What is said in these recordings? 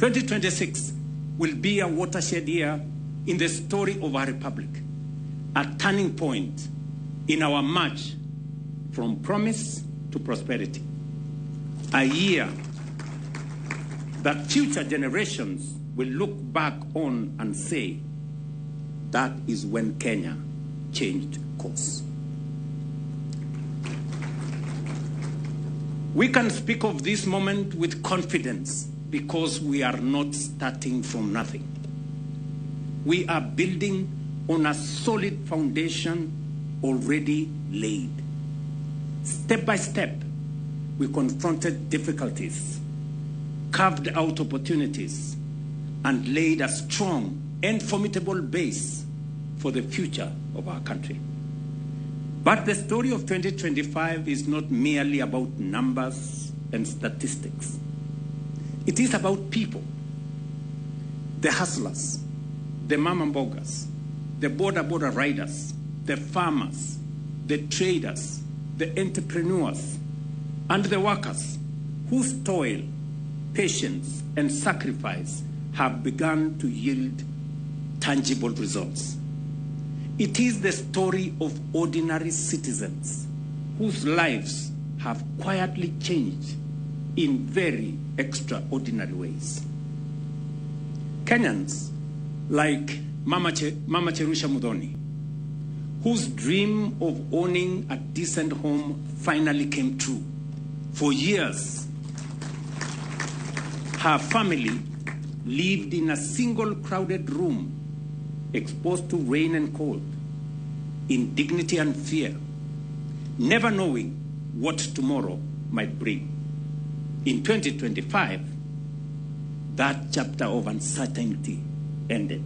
2026 will be a watershed year in the story of our republic, a turning point in our march from promise to prosperity, a year that future generations will look back on and say, that is when Kenya changed course. We can speak of this moment with confidence because we are not starting from nothing. We are building on a solid foundation already laid. Step by step, we confronted difficulties, carved out opportunities, and laid a strong and formidable base for the future of our country. But the story of 2025 is not merely about numbers and statistics. It is about people, the hustlers, the mama mbogas, the border riders, the farmers, the traders, the entrepreneurs, and the workers whose toil, patience, and sacrifice have begun to yield tangible results. It is the story of ordinary citizens whose lives have quietly changed in very extraordinary ways. Kenyans like Mama Cherusha Mudhoni, whose dream of owning a decent home finally came true. For years, her family lived in a single crowded room, exposed to rain and cold, in dignity and fear, never knowing what tomorrow might bring. In 2025, that chapter of uncertainty ended.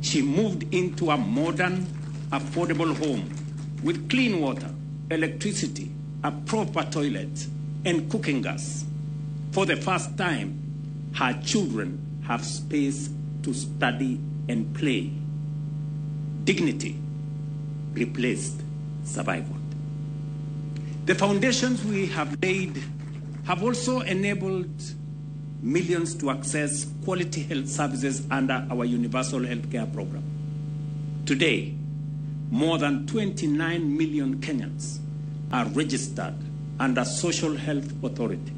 She moved into a modern, affordable home with clean water, electricity, a proper toilet, and cooking gas. For the first time, her children have space to study and play. Dignity replaced survival. The foundations we have laid have also enabled millions to access quality health services under our universal health care program. Today, more than 29 million Kenyans are registered under Social Health Authority.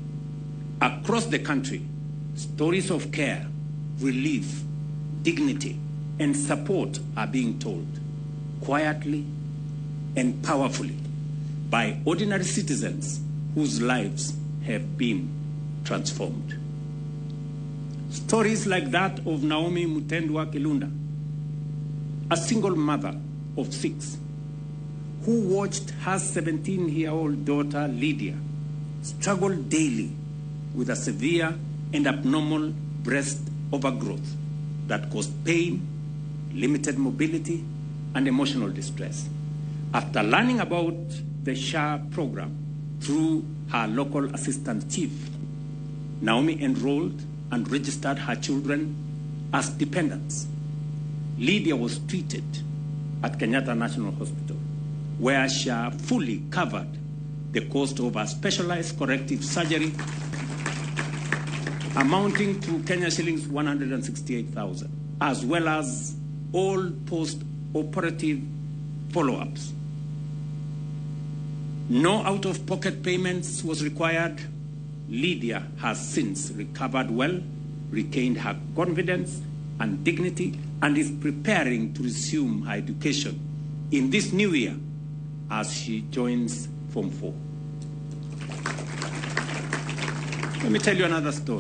Across the country, stories of care, relief, dignity, and support are being told quietly and powerfully by ordinary citizens whose lives have been transformed. Stories like that of Naomi Mutendwa Kilunda, a single mother of 6, who watched her 17-year-old daughter Lydia struggle daily with a severe and abnormal breast overgrowth that caused pain, limited mobility, and emotional distress. After learning about the SHA program through her local assistant chief, Naomi enrolled and registered her children as dependents. Lydia was treated at Kenyatta National Hospital, where SHA fully covered the cost of a specialized corrective surgery amounting to Kenya shillings 168,000, as well as all post-operative follow-ups. No out-of-pocket payments was required. Lydia has since recovered well, regained her confidence and dignity, and is preparing to resume her education in this new year as she joins Form 4. Let me tell you another story.